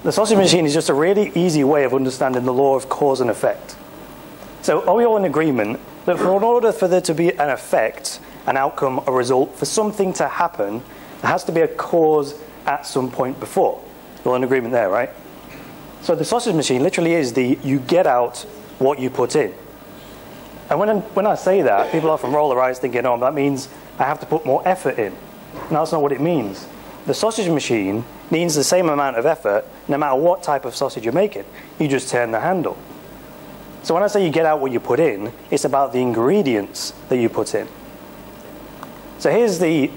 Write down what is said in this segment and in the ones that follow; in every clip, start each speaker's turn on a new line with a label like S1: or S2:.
S1: The sausage machine is just a really easy way of understanding the law of cause and effect. So are we all in agreement that in order for there to be an effect, an outcome, a result, for something to happen, there has to be a cause at some point before? We're all in agreement there, right? So the sausage machine literally is you get out what you put in. And when I say that, people often roll their eyes thinking, oh, that means I have to put more effort in. And that's not what it means. The sausage machine needs the same amount of effort no matter what type of sausage you're making. You just turn the handle. So when I say you get out what you put in, it's about the ingredients that you put in. So here's the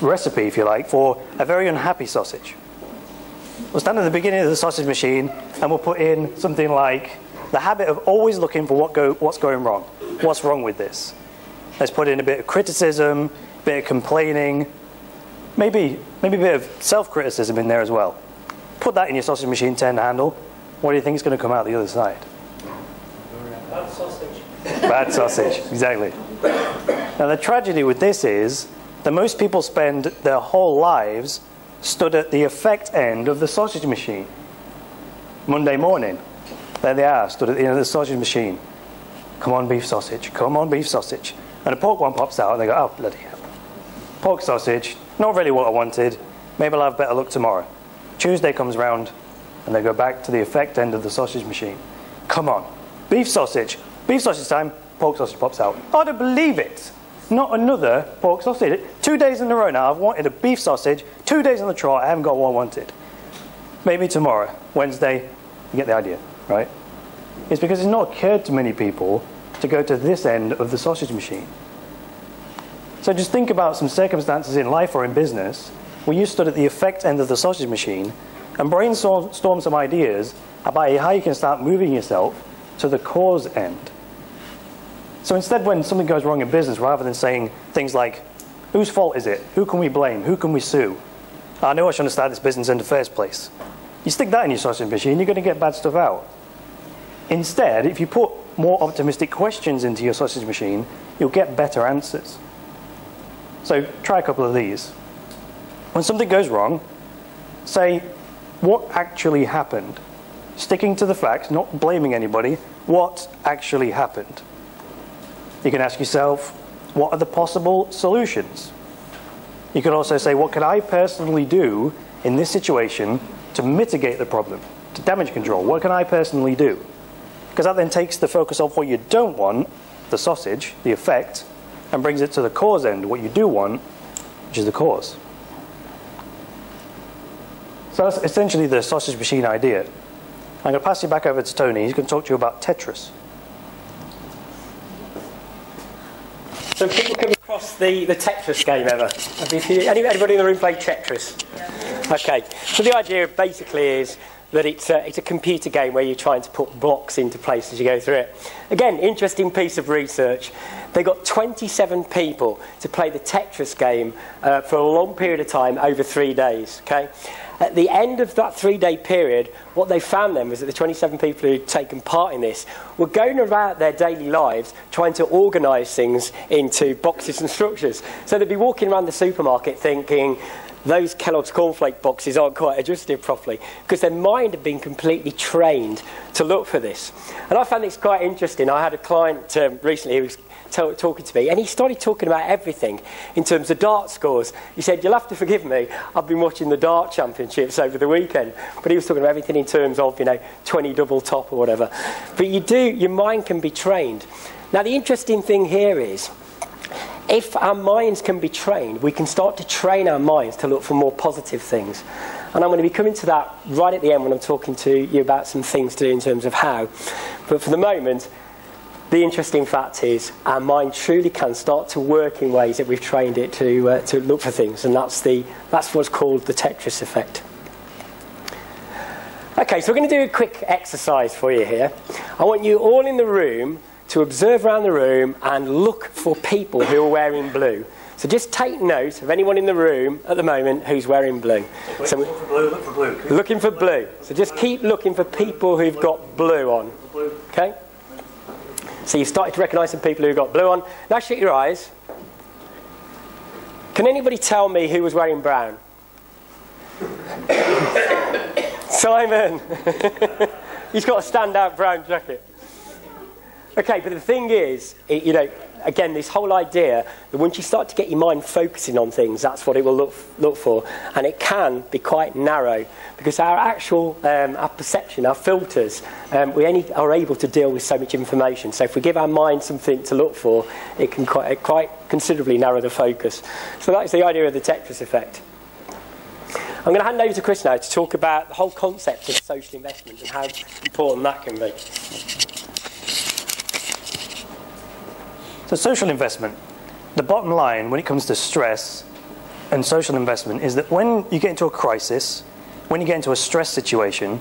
S1: recipe, if you like, for a very unhappy sausage. We'll stand at the beginning of the sausage machine and we'll put in something like the habit of always looking for what's going wrong. What's wrong with this? Let's put in a bit of criticism, a bit of complaining, maybe a bit of self-criticism in there as well. Put that in your sausage machine, turn the handle. What do you think is going to come out the other side?
S2: Bad sausage.
S1: Bad sausage, exactly. Now the tragedy with this is that most people spend their whole lives stood at the effect end of the sausage machine. Monday morning, there they are, stood at the end of the sausage machine. Come on, beef sausage. Come on, beef sausage. And a pork one pops out and they go, oh, bloody hell. Pork sausage, not really what I wanted. Maybe I'll have better luck tomorrow. Tuesday comes round and they go back to the effect end of the sausage machine. Come on, beef sausage. Beef sausage time, pork sausage pops out. I don't believe it. Not another pork sausage. 2 days in a row now, I've wanted a beef sausage. 2 days on the trot, I haven't got what I wanted. Maybe tomorrow, Wednesday, you get the idea, right? It's because it's not occurred to many people to go to this end of the sausage machine. So just think about some circumstances in life or in business where you stood at the effect end of the sausage machine and brainstorm some ideas about how you can start moving yourself to the cause end. So instead, when something goes wrong in business, rather than saying things like, whose fault is it? Who can we blame? Who can we sue? I know I shouldn't have started this business in the first place. You stick that in your sausage machine, you're going to get bad stuff out. Instead, if you put more optimistic questions into your sausage machine, you'll get better answers. So try a couple of these. When something goes wrong, say, what actually happened? Sticking to the facts, not blaming anybody. What actually happened? You can ask yourself, what are the possible solutions? You could also say, what can I personally do in this situation to mitigate the problem, to damage control? What can I personally do? Because that then takes the focus off what you don't want, the sausage, the effect, and brings it to the cause end, what you do want, which is the cause. So that's essentially the sausage machine idea. I'm going to pass you back over to Tony. He's going to talk to you about Tetris.
S2: So people come across the Tetris game ever? Anybody in the room played Tetris? Yeah. Okay. So the idea basically is that it's a computer game where you're trying to put blocks into place as you go through it. Again, interesting piece of research. They got 27 people to play the Tetris game for a long period of time over 3 days. Okay. At the end of that 3-day period, what they found then was that the 27 people who'd taken part in this were going about their daily lives trying to organise things into boxes and structures. So they'd be walking around the supermarket thinking, those Kellogg's cornflake boxes aren't quite adjusted properly, because their mind had been completely trained to look for this. And I found this quite interesting. I had a client recently who was talking to me, and he started talking about everything in terms of dart scores. He said, you'll have to forgive me, I've been watching the dart championships over the weekend, but he was talking about everything in terms of, 20 double top or whatever. But your mind can be trained. Now the interesting thing here is, if our minds can be trained, we can start to train our minds to look for more positive things. And I'm going to be coming to that right at the end when I'm talking to you about some things to do in terms of how. But for the moment, the interesting fact is our mind truly can start to work in ways that we've trained it to look for things, and that's what's called the Tetris effect. Okay, so we're going to do a quick exercise for you here. I want you all in the room to observe around the room and look for people who are wearing blue. So just take note of anyone in the room at the moment who's wearing blue. So
S1: Look for blue.
S2: Looking for blue. So just keep looking for people who've got blue on. Okay? So you've started to recognise some people who've got blue on. Now shut your eyes. Can anybody tell me who was wearing brown? Simon! He's got a standout brown jacket. Okay, but the thing is, you know, again, this whole idea that once you start to get your mind focusing on things, that's what it will look for. And it can be quite narrow, because our actual, our perception, our filters, we only are able to deal with so much information. So if we give our mind something to look for, it can quite considerably narrow the focus. So that's the idea of the Tetris effect. I'm going to hand over to Chris now to talk about the whole concept of social investment and how important that can be.
S1: So social investment, the bottom line when it comes to stress and social investment is that when you get into a crisis, when you get into a stress situation,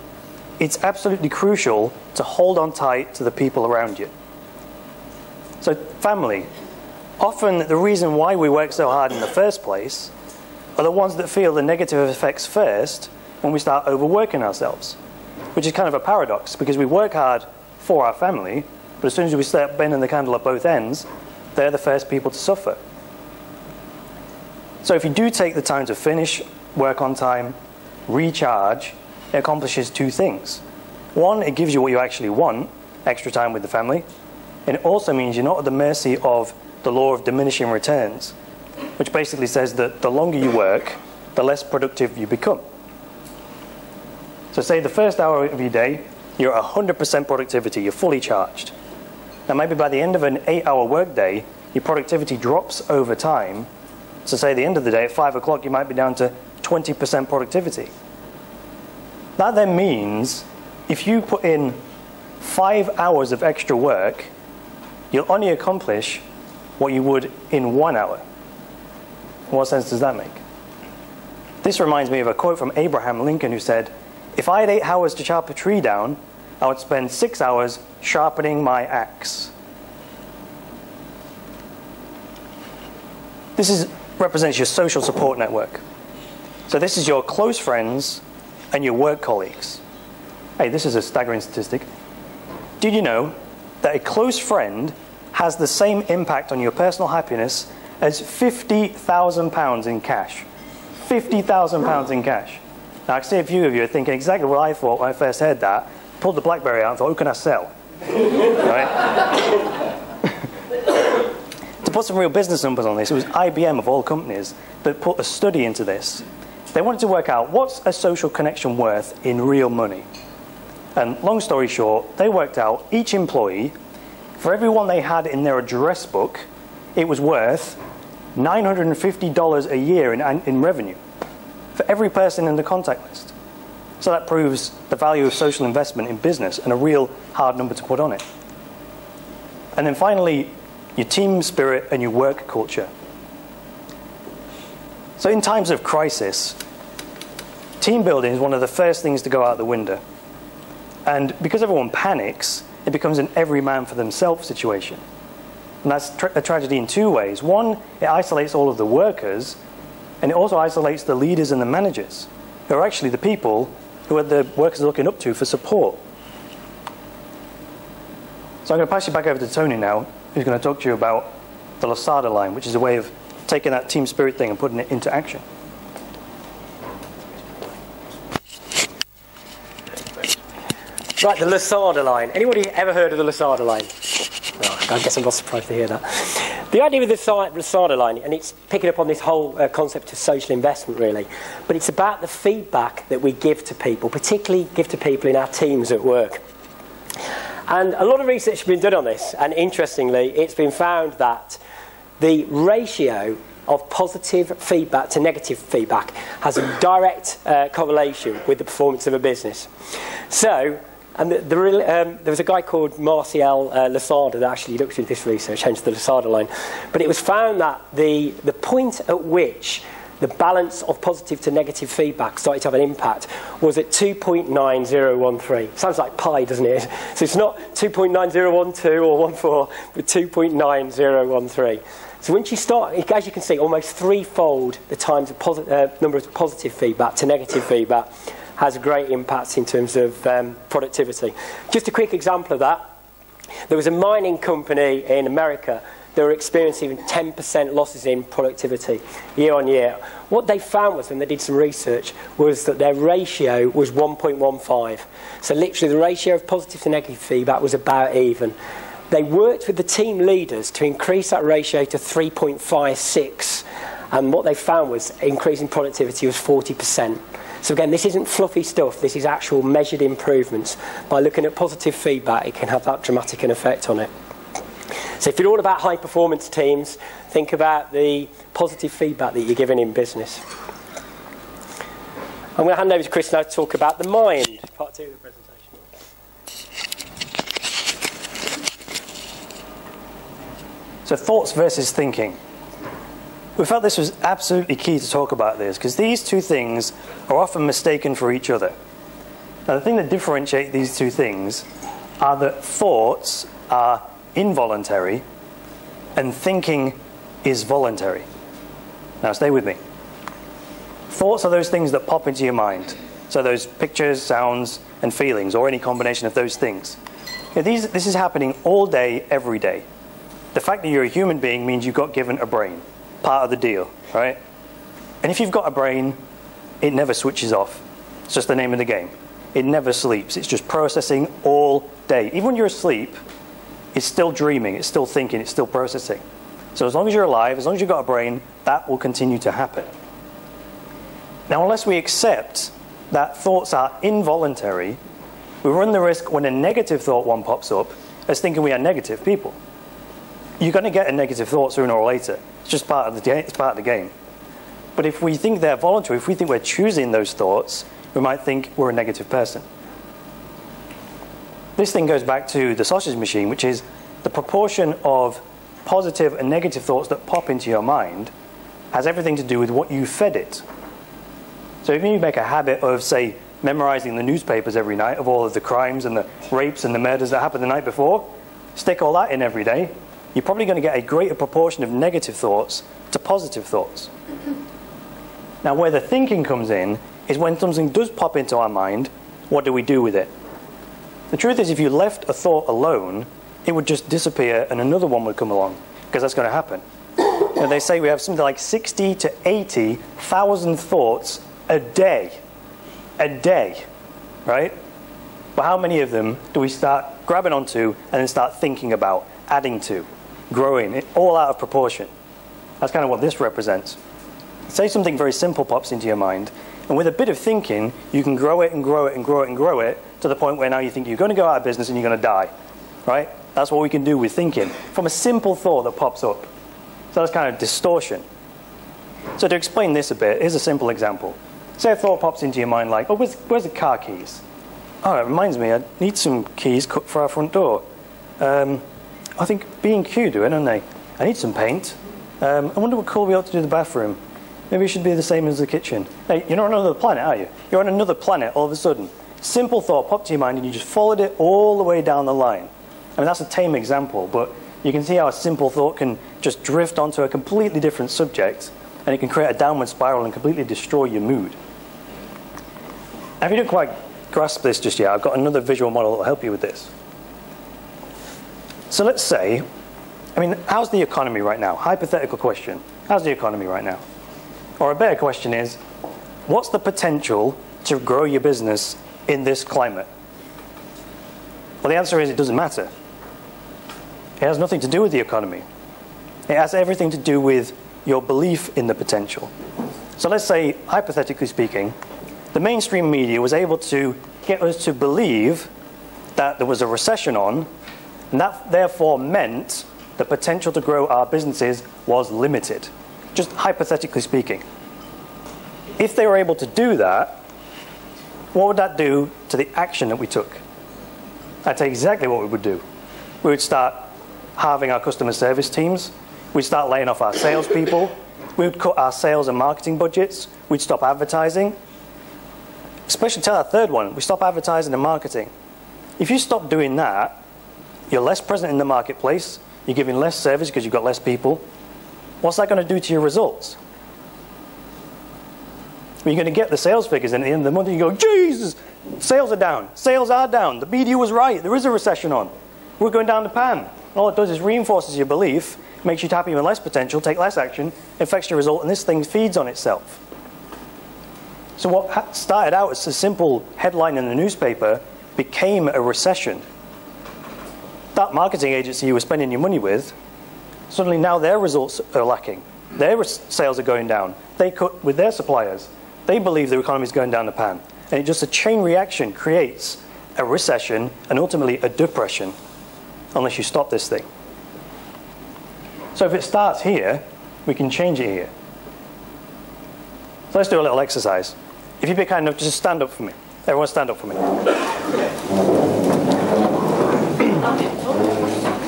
S1: it's absolutely crucial to hold on tight to the people around you. So family, often the reason why we work so hard in the first place are the ones that feel the negative effects first when we start overworking ourselves, which is kind of a paradox, because we work hard for our family, but as soon as we start bending the candle at both ends, they're the first people to suffer. So if you do take the time to finish, work on time, recharge, it accomplishes two things. One, it gives you what you actually want, extra time with the family, and it also means you're not at the mercy of the law of diminishing returns, which basically says that the longer you work, the less productive you become. So say the first hour of your day, you're at 100% productivity, you're fully charged. Now maybe by the end of an 8-hour workday, your productivity drops over time. So say at the end of the day, at 5 o'clock, you might be down to 20% productivity. That then means if you put in 5 hours of extra work, you'll only accomplish what you would in 1 hour. What sense does that make? This reminds me of a quote from Abraham Lincoln, who said, "If I had 8 hours to chop a tree down, I would spend 6 hours sharpening my axe." This represents your social support network. So this is your close friends and your work colleagues. Hey, this is a staggering statistic. Did you know that a close friend has the same impact on your personal happiness as £50,000 in cash? £50,000 in cash. Now, I can see a few of you are thinking exactly what I thought when I first heard that. Pulled the BlackBerry out and thought, who can I sell? Right? To put some real business numbers on this, it was IBM, of all companies, that put a study into this. They wanted to work out what's a social connection worth in real money. And long story short, they worked out each employee, for everyone they had in their address book, it was worth $950 a year in revenue for every person in the contact list. So that proves the value of social investment in business, and a real hard number to put on it. And then finally, your team spirit and your work culture. So in times of crisis, team building is one of the first things to go out the window. And because everyone panics, it becomes an every man for themselves situation. And that's a tragedy in two ways. One, it isolates all of the workers, and it also isolates the leaders and the managers, who are actually the people who the workers are looking up to for support. So I'm going to pass you back over to Tony now, who's going to talk to you about the Lasada line, which is a way of taking that team spirit thing and putting it into action.
S2: Right, the Lasada line. Anybody ever heard of the Lasada line? Oh, I guess I'm not surprised to hear that. The idea with the Lasada line, and it's picking up on this whole concept of social investment, really, but it's about the feedback that we give to people, particularly give to people in our teams at work. And a lot of research has been done on this, and interestingly, it's been found that the ratio of positive feedback to negative feedback has a direct correlation with the performance of a business. So, and there was a guy called Marcel Lasada that actually looked into this research, hence the Lasada line. But it was found that the point at which the balance of positive to negative feedback started to have an impact was at 2.9013. Sounds like pi, doesn't it? So it's not 2.9012 or 14, but 2.9013. So once you start, as you can see, almost threefold the times of number of positive feedback to negative feedback has a great impact in terms of productivity. Just a quick example of that. There was a mining company in America they were experiencing 10% losses in productivity year on year. What they found was, when they did some research, was that their ratio was 1.15. So literally the ratio of positive to negative feedback was about even. They worked with the team leaders to increase that ratio to 3.56, and what they found was increasing productivity was 40%. So again, this isn't fluffy stuff, this is actual measured improvements. By looking at positive feedback, it can have that dramatic an effect on it. So if you're all about high performance teams, think about the positive feedback that you're giving in business. I'm going to hand over to Chris now to talk about the mind, part 2 of the presentation.
S1: So thoughts versus thinking. We felt this was absolutely key to talk about this, because these two things are often mistaken for each other. Now, the thing that differentiates these two things are that thoughts are involuntary and thinking is voluntary. Now, stay with me. Thoughts are those things that pop into your mind. So those pictures, sounds, and feelings, or any combination of those things. Now, this is happening all day, every day. The fact that you're a human being means you got given a brain. Part of the deal, right? And if you've got a brain, it never switches off. It's just the name of the game. It never sleeps. It's just processing all day. Even when you're asleep, it's still dreaming, it's still thinking, it's still processing. So as long as you're alive, as long as you've got a brain, that will continue to happen. Now, unless we accept that thoughts are involuntary, we run the risk, when a negative thought one pops up, as thinking we are negative people. You're going to get a negative thought sooner or later. It's just part of the game. But if we think they're voluntary, if we think we're choosing those thoughts, we might think we're a negative person. This thing goes back to the sausage machine, which is the proportion of positive and negative thoughts that pop into your mind has everything to do with what you fed it. So if you make a habit of, say, memorizing the newspapers every night of all of the crimes and the rapes and the murders that happened the night before, stick all that in every day, you're probably going to get a greater proportion of negative thoughts to positive thoughts. Now, where the thinking comes in is when something does pop into our mind, what do we do with it? The truth is, if you left a thought alone, it would just disappear and another one would come along, because that's going to happen. And they say we have something like 60 to 80,000 thoughts a day. A day, right? But how many of them do we start grabbing onto and then start thinking about, adding to, growing, it all out of proportion? That's kind of what this represents. Say something very simple pops into your mind, and with a bit of thinking, you can grow it and grow it and grow it and grow it to the point where now you think you're going to go out of business and you're going to die, right? That's what we can do with thinking, from a simple thought that pops up. So that's kind of distortion. So to explain this a bit, here's a simple example. Say a thought pops into your mind like, oh, where's the car keys? Oh, it reminds me, I need some keys cut for our front door. I think B&Q do it, don't they? I need some paint. I wonder what colour we ought to do the bathroom. Maybe it should be the same as the kitchen. Hey, you're not on another planet, are you? You're on another planet all of a sudden. Simple thought popped to your mind and you just followed it all the way down the line. I mean, that's a tame example, but you can see how a simple thought can just drift onto a completely different subject, and it can create a downward spiral and completely destroy your mood. Now, if you don't quite grasp this just yet, I've got another visual model that will help you with this. So let's say, I mean, how's the economy right now? Hypothetical question. How's the economy right now? Or a better question is, what's the potential to grow your business in this climate? Well, the answer is it doesn't matter. It has nothing to do with the economy. It has everything to do with your belief in the potential. So let's say, hypothetically speaking, the mainstream media was able to get us to believe that there was a recession on, and that therefore meant the potential to grow our businesses was limited. Just hypothetically speaking. If they were able to do that, what would that do to the action that we took? That's exactly what we would do. We would start halving our customer service teams. We'd start laying off our salespeople. We would cut our sales and marketing budgets. We'd stop advertising. Especially to our third one, we stop advertising and marketing. If you stop doing that, you're less present in the marketplace. You're giving less service because you've got less people. What's that going to do to your results? You're going to get the sales figures, and at the end of the month you go, Jesus, sales are down. Sales are down. The media was right. There is a recession on. We're going down the pan, all it does is reinforces your belief, makes you happy with less potential, take less action, affects your result, and this thing feeds on itself. So what started out as a simple headline in the newspaper became a recession. That marketing agency you were spending your money with, suddenly now their results are lacking. Their sales are going down. They cut with their suppliers. They believe the economy is going down the pan. And just a chain reaction creates a recession and ultimately a depression, unless you stop this thing. So if it starts here, we can change it here. So let's do a little exercise. If you'd be kind enough, just stand up for me. Everyone stand up for me.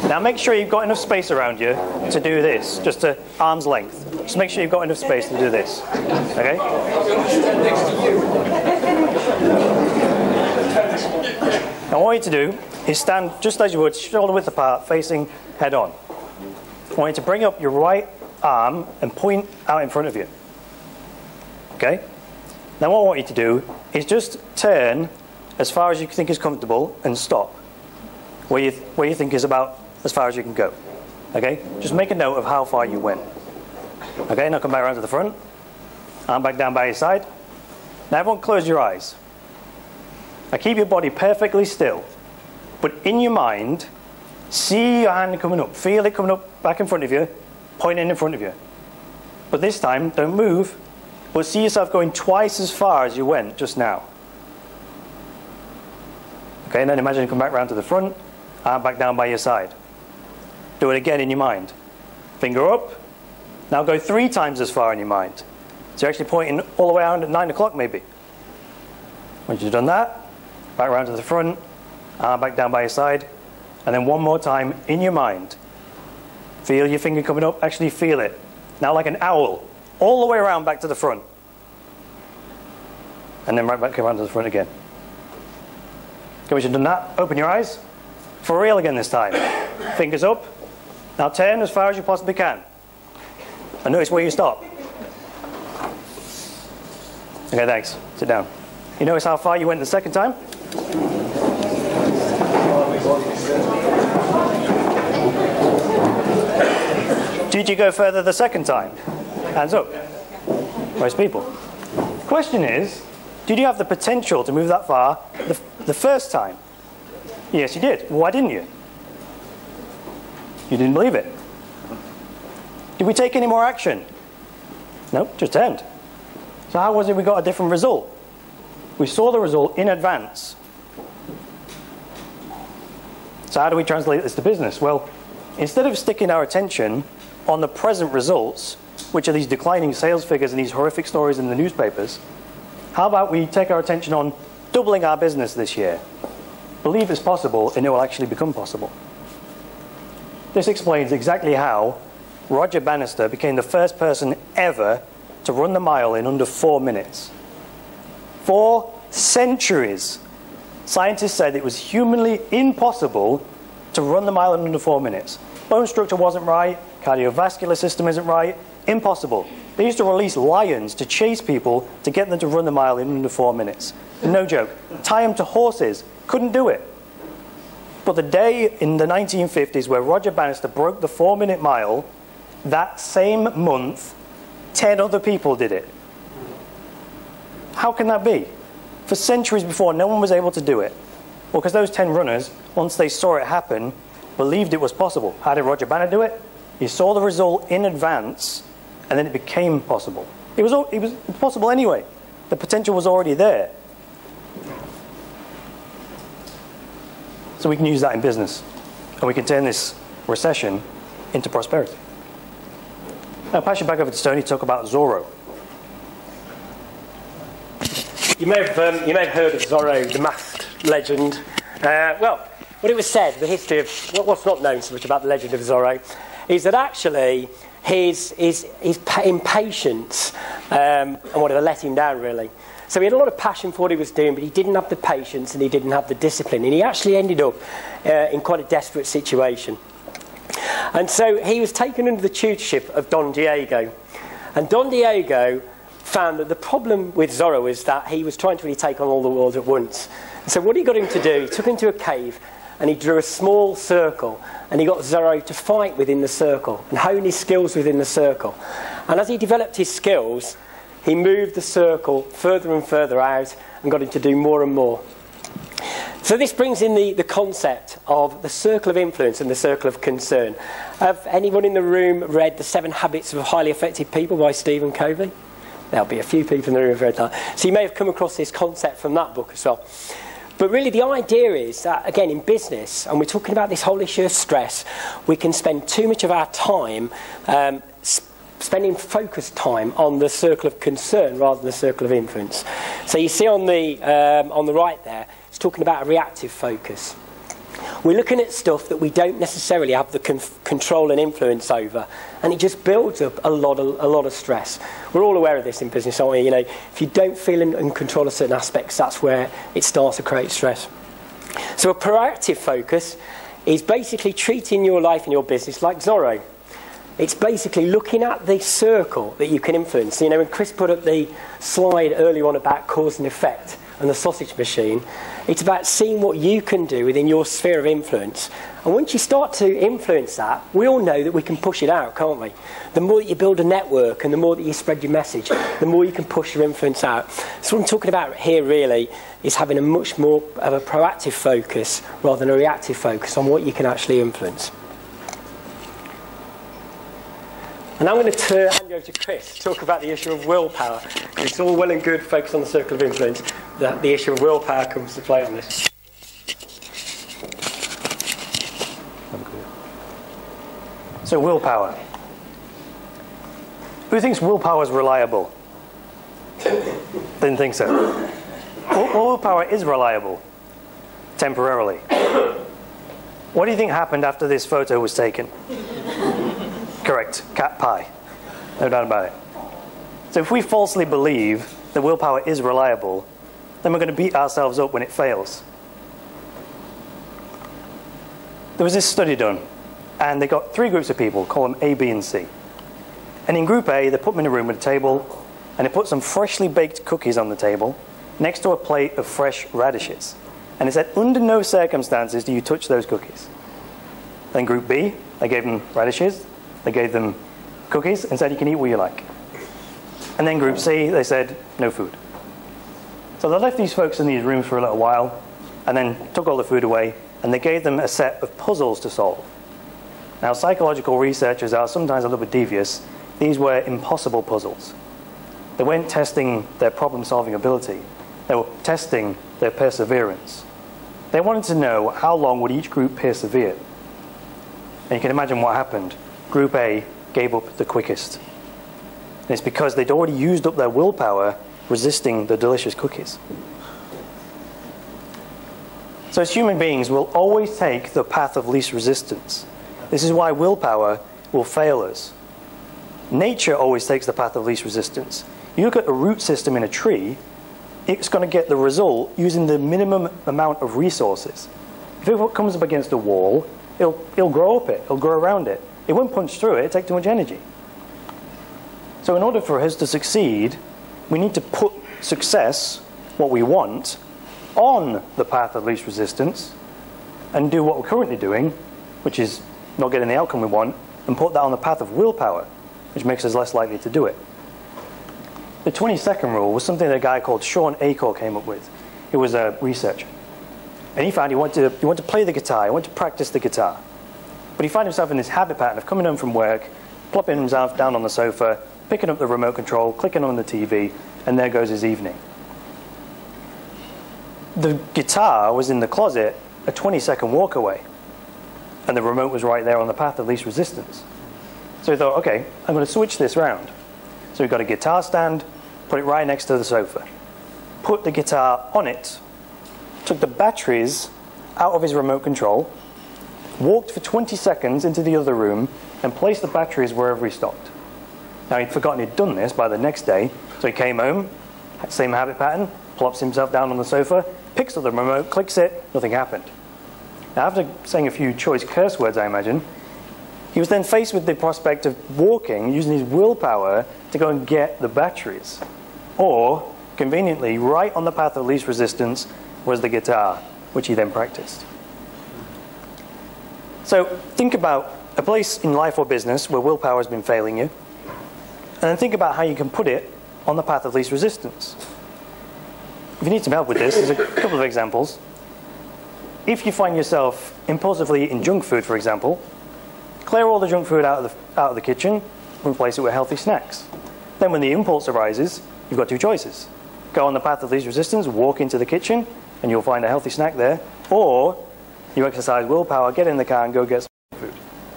S1: Now make sure you've got enough space around you to do this, just to arm's length. Just make sure you've got enough space to do this. Okay? Now what I want you to do is stand just as you would, shoulder width apart, facing head on. I want you to bring up your right arm and point out in front of you. Okay? Now what I want you to do is just turn as far as you think is comfortable and stop where you think is about as far as you can go. Okay? Just make a note of how far you went. Okay, now come back around to the front. Arm back down by your side. Now everyone close your eyes. Now keep your body perfectly still. But in your mind, see your hand coming up. Feel it coming up back in front of you, pointing in front of you. But this time, don't move, but see yourself going twice as far as you went just now. Okay, and then imagine you come back around to the front, arm back down by your side. Do it again in your mind. Finger up. Now go 3 times as far in your mind. So you're actually pointing all the way around at 9 o'clock maybe. Once you've done that, back around to the front, arm back down by your side, and then one more time in your mind. Feel your finger coming up, actually feel it. Now like an owl, all the way around back to the front. And then right back around to the front again. Okay, once you've done that, open your eyes. For real again this time. Fingers up. Now turn as far as you possibly can. And notice where you stop. Okay, thanks. Sit down. You notice how far you went the second time? Did you go further the second time? Hands up. Most people. Question is, did you have the potential to move that far the first time? Yes, you did. Why didn't you? You didn't believe it. Did we take any more action? Nope, just turned. So how was it we got a different result? We saw the result in advance. So how do we translate this to business? Well, instead of sticking our attention on the present results, which are these declining sales figures and these horrific stories in the newspapers, how about we take our attention on doubling our business this year? Believe it's possible, and it will actually become possible. This explains exactly how Roger Bannister became the first person ever to run the mile in under 4 minutes. For centuries, scientists said it was humanly impossible to run the mile in under 4 minutes. Bone structure wasn't right, cardiovascular system isn't right, impossible. They used to release lions to chase people to get them to run the mile in under 4 minutes. No joke. Tie them to horses, couldn't do it. But the day in the 1950s where Roger Bannister broke the 4-minute mile, that same month, 10 other people did it. How can that be? For centuries before, no one was able to do it. Well, because those 10 runners, once they saw it happen, believed it was possible. How did Roger Bannister do it? He saw the result in advance, and then it became possible. It was possible anyway. The potential was already there. So we can use that in business, and we can turn this recession into prosperity. I'll pass you back over to Tony to talk about Zorro.
S2: You may have heard of Zorro, the masked legend. Well, what it was said, the history of what's not known so much about the legend of Zorro, is that actually his impatience and whatever let him down, really. So he had a lot of passion for what he was doing, but he didn't have the patience and he didn't have the discipline, and he actually ended up in quite a desperate situation. And so he was taken under the tutorship of Don Diego, and Don Diego found that the problem with Zorro is that he was trying to really take on all the world at once. And so what he got him to do, he took him to a cave and he drew a small circle, and he got Zorro to fight within the circle and hone his skills within the circle. And as he developed his skills, he moved the circle further and further out and got him to do more and more. So this brings in the concept of the circle of influence and the circle of concern. Have anyone in the room read The 7 Habits of Highly Effective People by Stephen Covey? There'll be a few people in the room who've read that. So you may have come across this concept from that book as well. But really the idea is that, again, in business, and we're talking about this whole issue of stress, we can spend too much of our time spending focused time on the circle of concern rather than the circle of influence. So you see on the right there, it's talking about a reactive focus. We're looking at stuff that we don't necessarily have the control and influence over, and it just builds up a lot of stress. We're all aware of this in business, aren't we? You know, if you don't feel in control of certain aspects, that's where it starts to create stress. So a proactive focus is basically treating your life and your business like Zorro. It's basically looking at the circle that you can influence. You know, when Chris put up the slide earlier on about cause and effect and the sausage machine, it's about seeing what you can do within your sphere of influence. And once you start to influence that, we all know that we can push it out, can't we? The more that you build a network and the more that you spread your message, the more you can push your influence out. So what I'm talking about here really is having a much more of a proactive focus rather than a reactive focus on what you can actually influence. And I'm going to hand you over to Chris to talk about the issue of willpower. It's all well and good focus on the circle of influence, that the issue of willpower comes to play on this.
S1: So willpower. Who thinks willpower is reliable? Didn't think so. Well, willpower is reliable, temporarily. What do you think happened after this photo was taken? Correct, cat pie. No doubt about it. So if we falsely believe that willpower is reliable, then we're going to beat ourselves up when it fails. There was this study done, and they got 3 groups of people, call them A, B, and C. And in group A, they put them in a room with a table, and they put some freshly baked cookies on the table next to a plate of fresh radishes. And they said, under no circumstances do you touch those cookies. Then group B, they gave them radishes, they gave them cookies and said, you can eat what you like. And then group C, they said, no food. So they left these folks in these rooms for a little while and then took all the food away, and they gave them a set of puzzles to solve. Now, psychological researchers are sometimes a little bit devious. These were impossible puzzles. They weren't testing their problem-solving ability. They were testing their perseverance. They wanted to know how long would each group persevere. And you can imagine what happened. Group A gave up the quickest. And it's because they'd already used up their willpower resisting the delicious cookies. So as human beings, we'll always take the path of least resistance. This is why willpower will fail us. Nature always takes the path of least resistance. You look at a root system in a tree, it's going to get the result using the minimum amount of resources. If it comes up against a wall, it'll grow up it, it'll grow around it. It won't punch through it, it'll take too much energy. So in order for us to succeed, we need to put success, what we want, on the path of least resistance and do what we're currently doing, which is not getting the outcome we want, and put that on the path of willpower, which makes us less likely to do it. The 20-second rule was something that a guy called Sean Acor came up with. He was a researcher. And he found he wanted to play the guitar, he wanted to practice the guitar. But he found himself in this habit pattern of coming home from work, plopping himself down on the sofa, picking up the remote control, clicking on the TV, and there goes his evening. The guitar was in the closet, a 20-second walk away, and the remote was right there on the path of least resistance. So he thought, okay, I'm going to switch this round. So he got a guitar stand, put it right next to the sofa, put the guitar on it, took the batteries out of his remote control, walked for 20 seconds into the other room, and placed the batteries wherever he stopped. Now, he'd forgotten he'd done this by the next day, so he came home, same habit pattern, plops himself down on the sofa, picks up the remote, clicks it, nothing happened. Now, after saying a few choice curse words, I imagine, he was then faced with the prospect of walking, using his willpower to go and get the batteries. Or, conveniently, right on the path of least resistance was the guitar, which he then practiced. So think about a place in life or business where willpower has been failing you, and then think about how you can put it on the path of least resistance. If you need some help with this, there's a couple of examples. If you find yourself impulsively eating junk food, for example, clear all the junk food out of the kitchen and replace it with healthy snacks. Then when the impulse arises, you've got two choices. Go on the path of least resistance, walk into the kitchen, and you'll find a healthy snack there. Or you exercise willpower, get in the car and go get some food.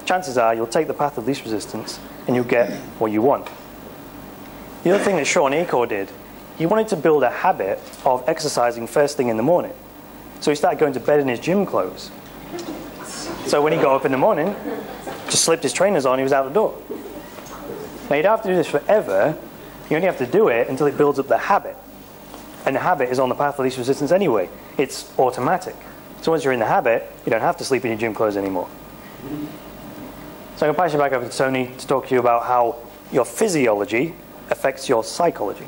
S1: Chances are you'll take the path of least resistance and you'll get what you want. The other thing that Sean Eco did, he wanted to build a habit of exercising first thing in the morning. So he started going to bed in his gym clothes. So when he got up in the morning, just slipped his trainers on, he was out the door. Now you don't have to do this forever. You only have to do it until it builds up the habit. And the habit is on the path of least resistance anyway. It's automatic. So once you're in the habit, you don't have to sleep in your gym clothes anymore. So I'm going to pass you back over to Tony to talk to you about how your physiology affects your psychology.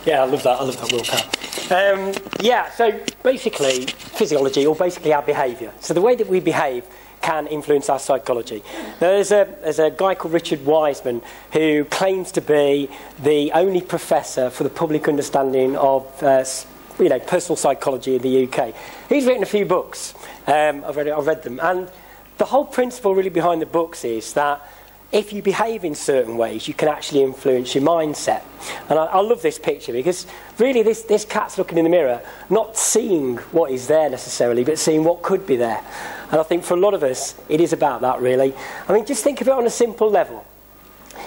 S2: Yeah, I love that willpower. Yeah, so basically, physiology, or basically our behaviour. So the way that we behave can influence our psychology. There's a guy called Richard Wiseman who claims to be the only professor for the public understanding of personal psychology in the UK. He's written a few books. I've read them. And the whole principle really behind the books is that if you behave in certain ways, you can actually influence your mindset. And I love this picture because really this cat's looking in the mirror, not seeing what is there necessarily, but seeing what could be there. And I think for a lot of us, it is about that really. I mean, just think of it on a simple level.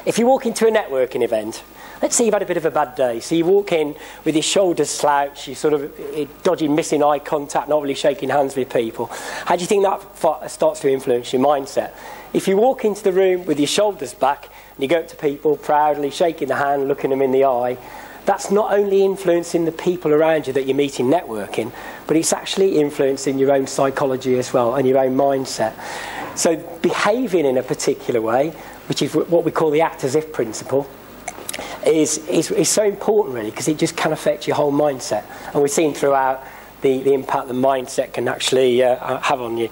S2: If you walk into a networking event, let's say you've had a bit of a bad day, so you walk in with your shoulders slouched, you're sort of dodging, missing eye contact, not really shaking hands with people. How do you think that starts to influence your mindset? If you walk into the room with your shoulders back and you go up to people proudly, shaking the hand, looking them in the eye, that's not only influencing the people around you that you're meeting networking, but it's actually influencing your own psychology as well and your own mindset. So behaving in a particular way, which is what we call the act as if principle, is so important really because it just can affect your whole mindset. And we've seen throughout the impact the mindset can actually have on you.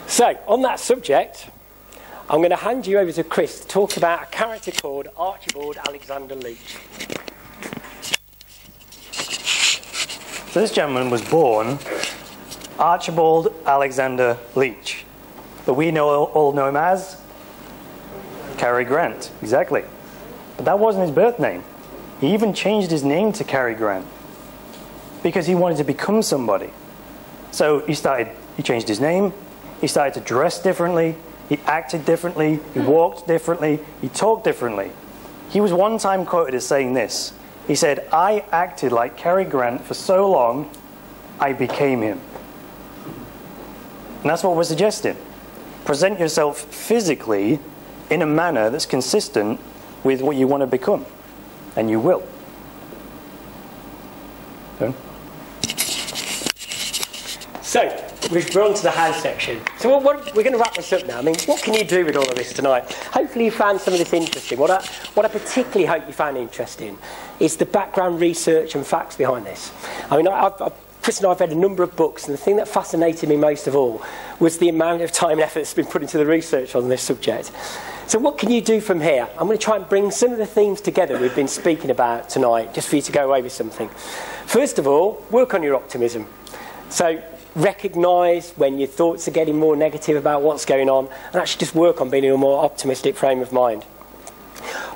S2: So on that subject, I'm going to hand you over to Chris to talk about a character called Archibald Alexander Leach.
S1: So this gentleman was born Archibald Alexander Leach, but we all know him as Cary Grant. Exactly. But that wasn't his birth name. He even changed his name to Cary Grant because he wanted to become somebody. So he changed his name, he started to dress differently, he acted differently, he walked differently, he talked differently. He was one time quoted as saying this. He said, "I acted like Cary Grant for so long, I became him." And that's what we're suggesting. Present yourself physically in a manner that's consistent with what you want to become, and you will. Okay.
S2: So, we're on to the how section. So we're going to wrap this up now. I mean, what can you do with all of this tonight? Hopefully you found some of this interesting. What I particularly hope you found interesting is the background research and facts behind this. I mean, Chris and I have read a number of books, and the thing that fascinated me most of all was the amount of time and effort that's been put into the research on this subject. So what can you do from here? I'm going to try and bring some of the themes together we've been speaking about tonight, just for you to go away with something. First of all, work on your optimism. So recognise when your thoughts are getting more negative about what's going on, and actually just work on being in a more optimistic frame of mind.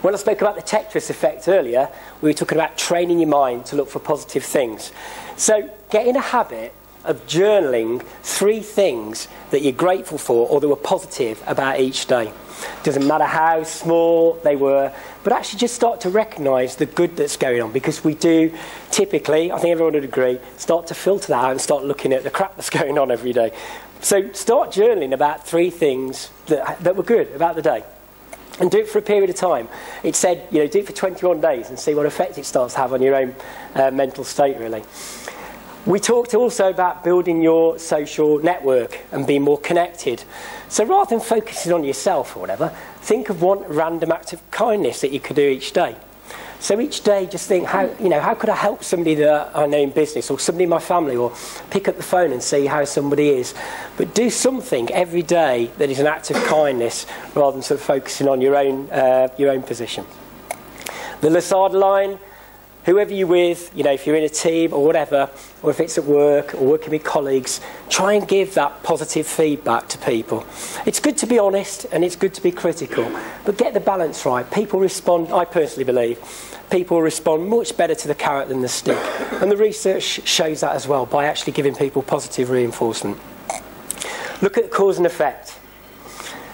S2: When I spoke about the Tetris effect earlier, we were talking about training your mind to look for positive things. So get in a habit of journaling 3 things that you're grateful for or that were positive about each day. Doesn't matter how small they were, but actually just start to recognise the good that's going on, because we do typically, I think everyone would agree, start to filter that out and start looking at the crap that's going on every day. So start journaling about 3 things that were good about the day. And do it for a period of time. It said, do it for 21 days and see what effect it starts to have on your own mental state, really. We talked also about building your social network and being more connected. So rather than focusing on yourself or whatever, think of one random act of kindness that you could do each day. So each day just think, how could I help somebody that I know in business, or somebody in my family, or pick up the phone and see how somebody is. But do something every day that is an act of kindness, rather than sort of focusing on your own position. The Lasard line, whoever you're with, if you're in a team or whatever, or if it's at work or working with colleagues, try and give that positive feedback to people. It's good to be honest and it's good to be critical, but get the balance right. People respond, I personally believe, people respond much better to the carrot than the stick. And the research shows that as well, by actually giving people positive reinforcement. Look at cause and effect.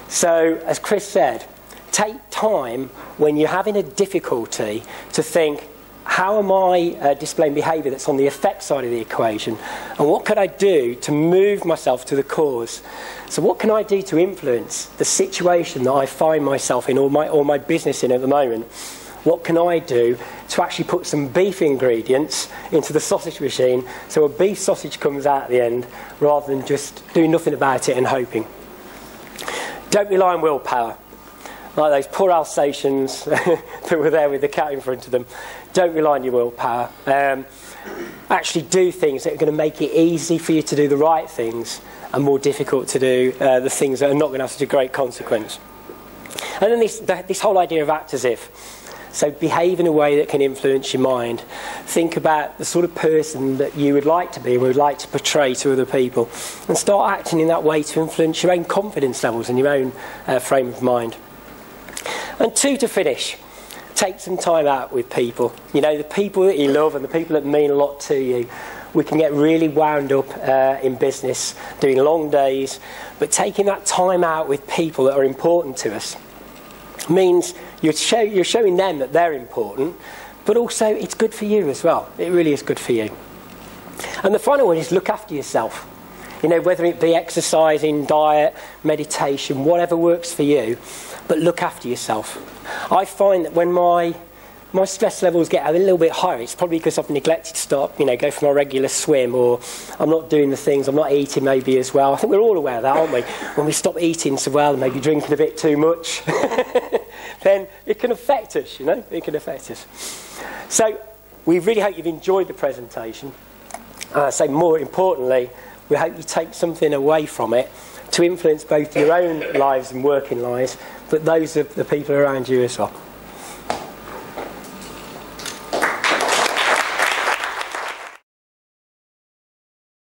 S2: So, as Chris said, take time when you're having a difficulty to think, how am I displaying behaviour that's on the effect side of the equation? And what could I do to move myself to the cause? So what can I do to influence the situation that I find myself in, or my business in at the moment? What can I do to actually put some beef ingredients into the sausage machine so a beef sausage comes out at the end, rather than just doing nothing about it and hoping? Don't rely on willpower. Like those poor Alsatians that were there with the cat in front of them. Don't rely on your willpower. Actually do things that are going to make it easy for you to do the right things, and more difficult to do the things that are not going to have such a great consequence. And then this whole idea of act as if. So behave in a way that can influence your mind. Think about the sort of person that you would like to be and would like to portray to other people, and start acting in that way to influence your own confidence levels and your own frame of mind. And 2, to finish, take some time out with people. The people that you love and the people that mean a lot to you. We can get really wound up in business, doing long days, but taking that time out with people that are important to us means you're showing them that they're important, but also it's good for you as well. It really is good for you. And the final one is look after yourself. Whether it be exercising, diet, meditation, whatever works for you, but look after yourself. I find that when my stress levels get a little bit higher, it's probably because I've neglected to stop, go for my regular swim, or I'm not doing the things, I'm not eating maybe as well. I think we're all aware of that, aren't we? When we stop eating so well, and maybe drinking a bit too much, then it can affect us, it can affect us. So we really hope you've enjoyed the presentation. So more importantly, we hope you take something away from it to influence both your own lives and working lives, but those of the people around you as well.